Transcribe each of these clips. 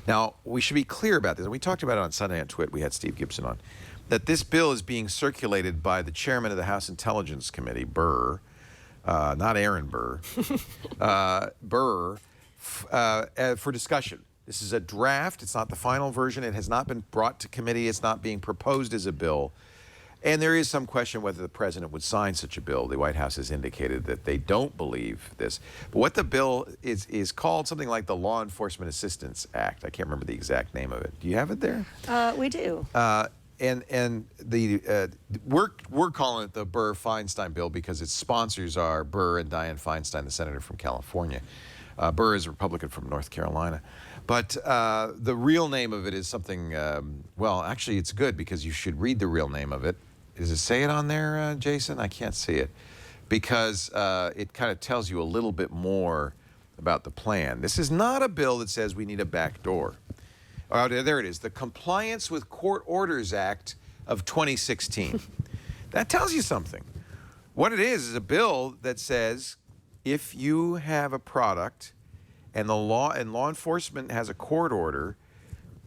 Now, we should be clear about this. We talked about it on Sunday on TWiT. We had Steve Gibson on. That this bill is being circulated by the chairman of the House Intelligence Committee, Burr, not Aaron Burr, Burr, for discussion. This is a draft. It's not the final version. It has not been brought to committee. It's not being proposed as a bill. And there is some question whether the president would sign such a bill. The White House has indicated that they don't believe this. But what the bill is called something like the Law Enforcement Assistance Act. I can't remember the exact name of it. Do you have it there? We do. And we're calling it the Burr-Feinstein bill because its sponsors are Burr and Dianne Feinstein, the senator from California. Burr is a Republican from North Carolina. But the real name of it is something, well, actually it's good because you should read the real name of it. Does it say it on there, Jason? I can't see it. Because it kind of tells you a little bit more about the plan. This is not a bill that says we need a back door. Oh, there it is. The Compliance with Court Orders Act of 2016. That tells you something. What it is a bill that says if you have a product and law enforcement has a court order,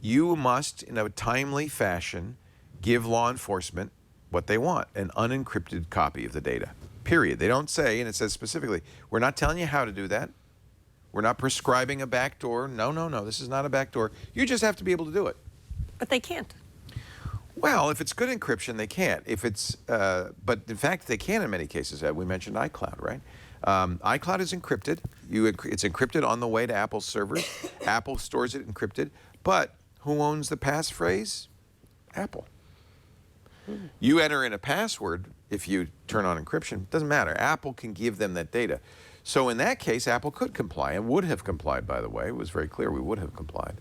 you must, in a timely fashion, give law enforcement what they want, an unencrypted copy of the data, period. They don't say, and it says specifically, we're not telling you how to do that. We're not prescribing a backdoor. No, no, no, this is not a backdoor. You just have to be able to do it. But they can't. Well, if it's good encryption, they can't. If it's, but in fact, they can in many cases. We mentioned iCloud, right? iCloud is encrypted. It's encrypted on the way to Apple's servers. Apple stores it encrypted. But who owns the passphrase? Apple. You enter in a password if you turn on encryption. It doesn't matter. Apple can give them that data. So in that case, Apple could comply and would have complied, by the way. It was very clear we would have complied.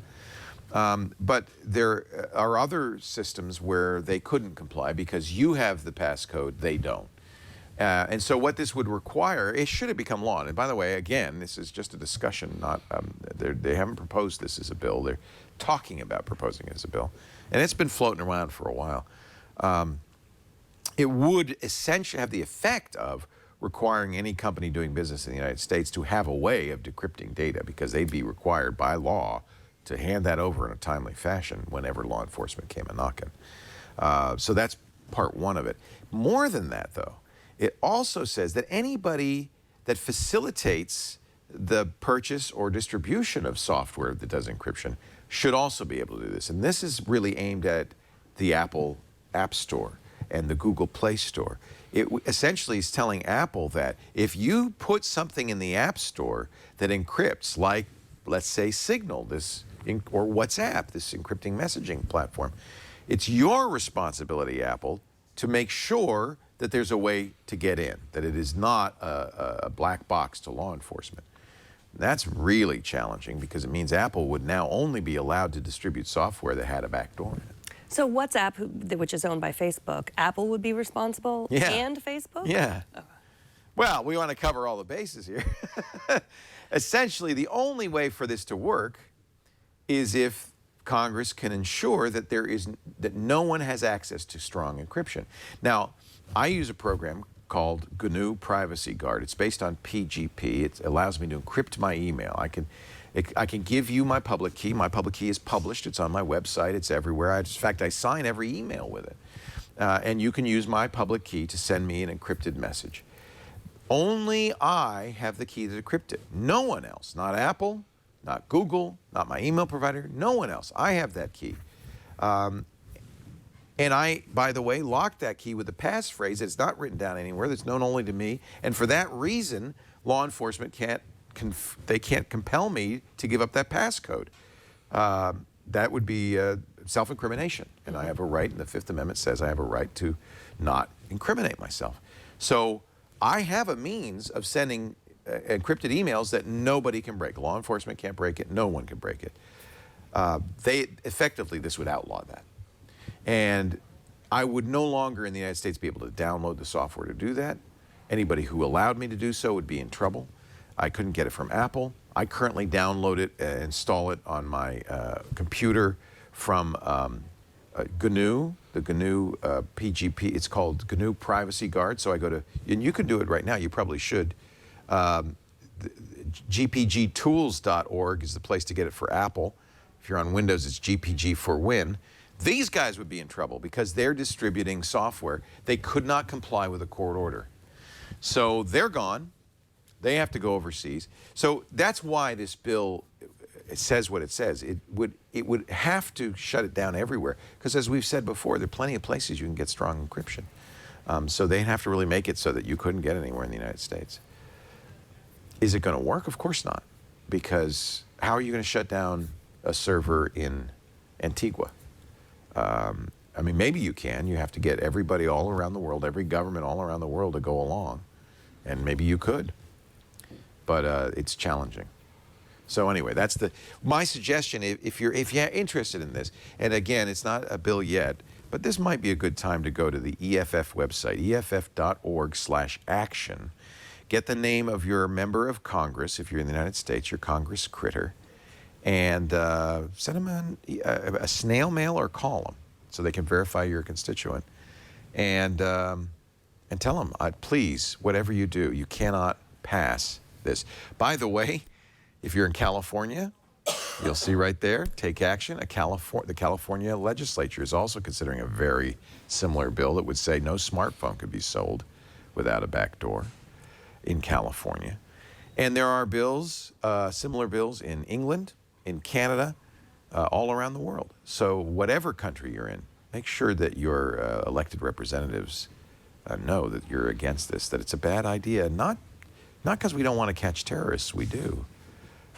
But there are other systems where they couldn't comply because you have the passcode, they don't. And so what this would require, it should have become law. And by the way, again, this is just a discussion, not they haven't proposed this as a bill. They're talking about proposing it as a bill. And it's been floating around for a while. It would essentially have the effect of requiring any company doing business in the United States to have a way of decrypting data because they'd be required by law to hand that over in a timely fashion whenever law enforcement came a-knocking. So that's part one of it. More than that, though, it also says that anybody that facilitates the purchase or distribution of software that does encryption should also be able to do this. And this is really aimed at the Apple App Store and the Google Play Store. It essentially is telling Apple that if you put something in the App Store that encrypts, like, let's say, Signal, or WhatsApp, this encrypting messaging platform, it's your responsibility, Apple, to make sure that there's a way to get in, that it is not a black box to law enforcement. That's really challenging because it means Apple would now only be allowed to distribute software that had a backdoor in it. So WhatsApp, which is owned by Facebook, Apple would be responsible and Facebook? Yeah. Oh. Well, we want to cover all the bases here. Essentially, the only way for this to work is if Congress can ensure that that no one has access to strong encryption. Now, I use a program called GNU Privacy Guard. It's based on PGP. It allows me to encrypt my email. I can give you my public key. My public key is published. It's on my website. It's everywhere. In fact, I sign every email with it. And you can use my public key to send me an encrypted message. Only I have the key to decrypt it. No one else. Not Apple, not Google, not my email provider. No one else. I have that key. And I, by the way, locked that key with a passphrase that's not written down anywhere, that's known only to me. And for that reason, law enforcement can't compel me to give up that passcode. That would be self-incrimination. And I have a right, and the Fifth Amendment says I have a right to not incriminate myself. So I have a means of sending encrypted emails that nobody can break. Law enforcement can't break it. No one can break it. Effectively, this would outlaw that. And I would no longer in the United States be able to download the software to do that. Anybody who allowed me to do so would be in trouble. I couldn't get it from Apple. I currently download it, install it on my computer from GNU, the GNU PGP. It's called GNU Privacy Guard. So I go to, and you can do it right now. You probably should. GPGtools.org is the place to get it for Apple. If you're on Windows, it's GPG for win. These guys would be in trouble because they're distributing software. They could not comply with a court order. So they're gone. They have to go overseas. So that's why this bill says what it says. It would have to shut it down everywhere because, as we've said before, there are plenty of places you can get strong encryption. So they'd have to really make it so that you couldn't get anywhere in the United States. Is it going to work? Of course not, because how are you going to shut down a server in Antigua? I mean, maybe you can. You have to get everybody all around the world, every government all around the world to go along, and maybe you could, but it's challenging. So anyway, that's my suggestion. If you're interested in this, and again, it's not a bill yet, but this might be a good time to go to the EFF website, eff.org/action. Get the name of your member of Congress, if you're in the United States, your Congress critter, and send them a snail mail or call them so they can verify you're a constituent, and tell them, please, whatever you do, you cannot pass this. By the way, if you're in California, you'll see right there, take action. The California legislature is also considering a very similar bill that would say no smartphone could be sold without a back door in California. And there are bills, similar bills in England, in Canada, all around the world. So whatever country you're in, make sure that your elected representatives know that you're against this, that it's a bad idea, not because we don't want to catch terrorists, we do,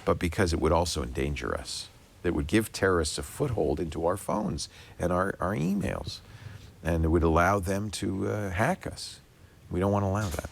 but because it would also endanger us. It would give terrorists a foothold into our phones and our emails, and it would allow them to hack us. We don't want to allow that.